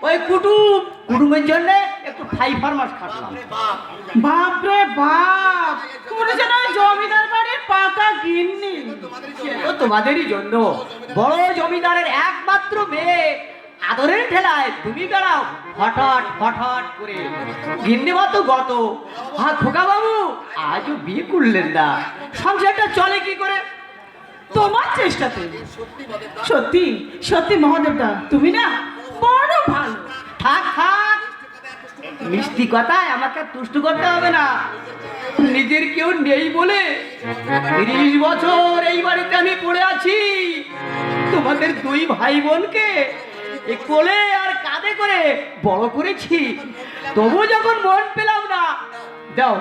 ওই কুটুমের জন্য একটু 5 মাস খাটলাম। বাপ রে বাপ, মনে যেন জমিদার বাড়ির পাকা গিন্নি। তোমাদেরই জন্য বড় জমিদারের একমাত্র মেয়ে, আদরের ঠেলায় তুমি বেড়াও হঠাৎ হঠাৎ করে। গিন্নি মতো গত। আর খোকা বাবু আজও বিয়ে করলেন না, সংসারটা চলে কি করে? তোমার চেষ্টাতে। সত্যি সত্যি মহাদেবদা, তুমি না বড় ভালো। থাক থাক, মিষ্টি কথায় আমাকে তুষ্ট করতে হবে না। নিজের কেউ নেই বলে 30 বছর এই বাড়িতে আমি পড়ে আছি। তোমাদের 2 ভাই বোনকে এই কোলে আর কাঁধে করে বড় করেছি, তবু যখন মন পেলাম না, দাও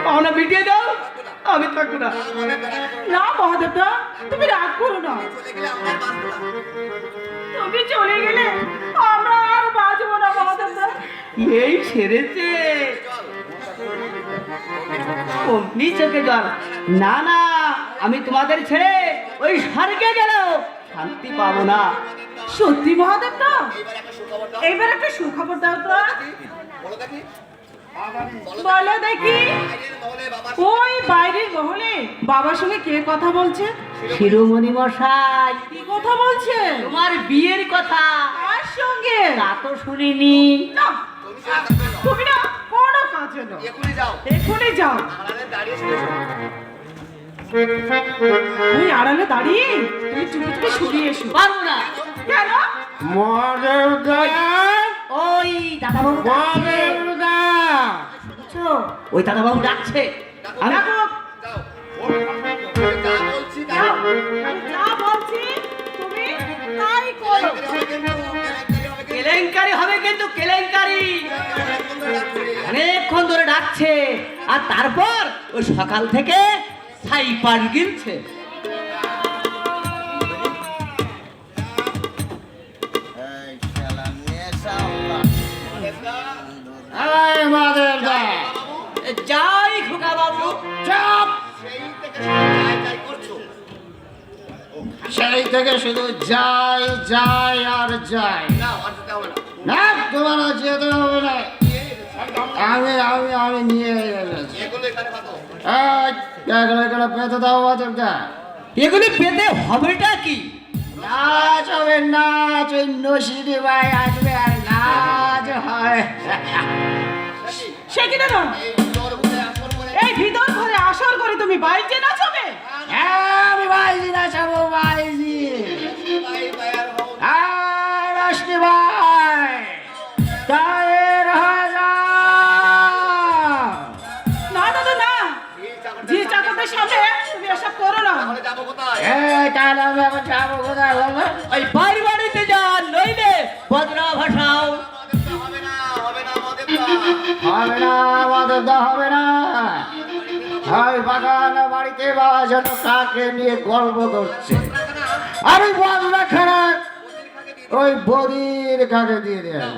পাওনা মিটিয়ে দাও, আমি থাকবো না। না মহাদেবদা, তুমি রাগ করো না। তুমি চলে গেলে আমরা আর বাঁচবো না মহাদেবদা। এই সেরেছে অমনি চোখে জল। না না, আমি তোমাদের ছেড়ে ওই স্বর্গে গেলেও শান্তি পাবো না। সত্যি মহাদেবদা? এইবার একটা সুখবর দাও তো। বলো দেখি, ওই বাইরের মহলে বাবার সঙ্গে কে কথা বলছে? শিরোমণি মশাই। কি কথা বলছে? তোমার বিয়ের কথা। কার সঙ্গে? তা তো শুনিনি। না, তুমি না কোনো কাজে না। এখনই যাও। ওই আড়ালে দাঁড়িয়ে তুমি চুপি চুপি সরিয়ে এসো। পারবো না। কেন? ওই দাদাবাবু ডাকছে। ওই দাদাবাবু ডাকছে। আমি যা বলছি তুমি তাই করো। কেলেঙ্কারি হবে কিন্তু, কেলেঙ্কারি। অনেকক্ষণ ধরে ডাকছে, আর তারপর ওই সকাল থেকে সাইপার গিলছে। যাই খোকা বাবু, চাপ। সেই থেকে শুধু যাই যাই আর যাই। না, তোমার আর যেতে হবে না। আমি আমি আমি নিয়ে গেছি। এখানে পেতে দাও মাদেবদা। এগুলি পেতে হবেটা কি? নাচ হবে, নাচ। ওই নসিরি ভাই আসবে আর নাচ হয়। সে কি না? এই ভিতর ঘরে আসর করে তুমি বাইরে নাচবে? আমি বাইজি নাচাবো, বাইজি। রশ্মি ভাই তায়ের হাজা। না দাদা না, জি চাকরদের সামনে তুমি এসব করো না। তাহলে আমি এখন যাবো কোথায় বলো? ওই বাড়ি বাড়িতে যান, নইলে বদনা ভাষাও। হবে না মাদেবদা, হবে না। ওই বাগান বাড়িতে বাবা যেন কাকে নিয়ে গল্প করছে, আর ওই বদনা খানা ওই বদির কাকে দিয়ে দেওয়া।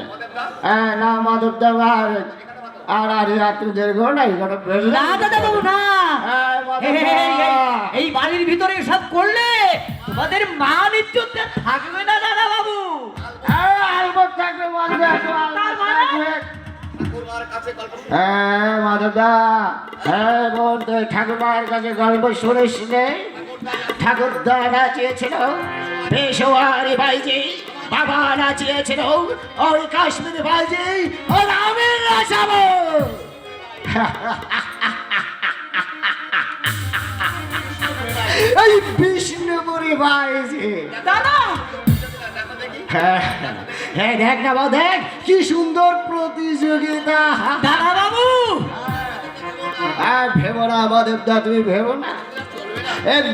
হ্যাঁ না মাদেবদা, আর তুদের গো না না দাদাবাবু না। এই বাড়ির ভিতরে সব করলে তোমাদের মান ইজ্জত থাকবে না দাদাবাবু। থাকবে মাধবদা। হ্যাঁ বোন, তুই ঠাকুরমার কাছে গল্প শুনিস নে? ঠাকুরদা নাচিয়েছিল পেশোয়ারি বাইজি, বাবা নাচিয়েছিল ওই কাশ্মীরি বাইজি, ওর আমি নাচাবো। এই বিষ্ণুপুরি বাইজি। দাদা হ্যাঁ দেখ না বাবু, দেখ কি সুন্দর প্রতিযোগিতা। দাদাবাবু ভেবো না মাধবদা, তুমি ভেবো না।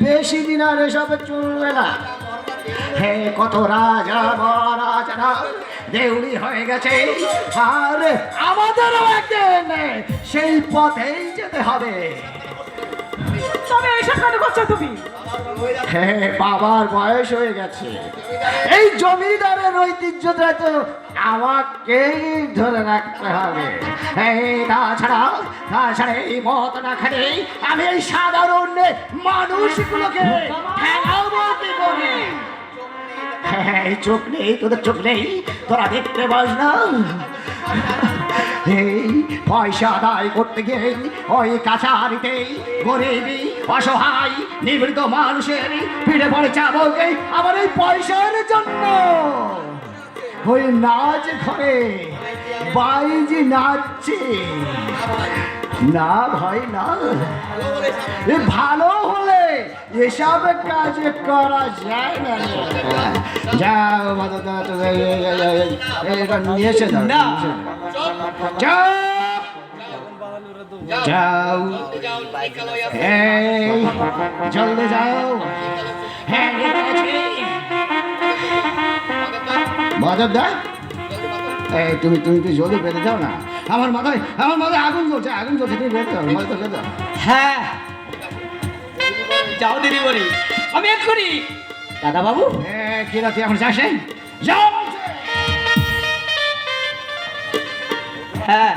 বেশি দিন আর এসবে চলবে না। হ্যাঁ, কত রাজা মহারাজারা দেউড়ি হয়ে গেছে, আর আমাদেরও একদিন সেই পথেই যেতে হবে। তবে এসব কেন করছো তুমি? হ্যাঁ, বাবার বয়স হয়ে গেছে, এই জমিদারের ঐতিহ্যটা তো আমাকেই ধরে রাখতে হবে। তাছাড়া এই মত না খেলে আমি এই সাধারণ মানুষগুলোকে ঠেকাবো কি করে? এই চোখ নেই, তোদের চোখ নেই, তোরা দেখতে পাস না? এই পয়সা আদায় করতে গিয়ে ওই কাছারিতে গরিবী অসহায় নিবৃত মানুষের পিঠে পড়ে চাবকে আমার এই পয়সার জন্য। ওই নাচ ঘরে বাইজি নাচছে না ভাই না, এ ভালো হলে এসব কাজ করা যায় না। যাও মাদা এটা নিয়ে এসে দাও, না। যাও যাও, এই জলদি যাও। হ্যাঁ মাদা দা, এই তুমি তুমি একটু জলদি বেঁধে দাও না, আমার মাথায় আগুন জ্বলছে, আগুন জ্বলছে, তুমি বেঁধে দাও, মাথা বেঁধে দাও। হ্যাঁ যাও দিদি বলি, আমি এক্ষুনি। দাদা বাবু, কি রাতে এখন যাস? যাও। হ্যাঁ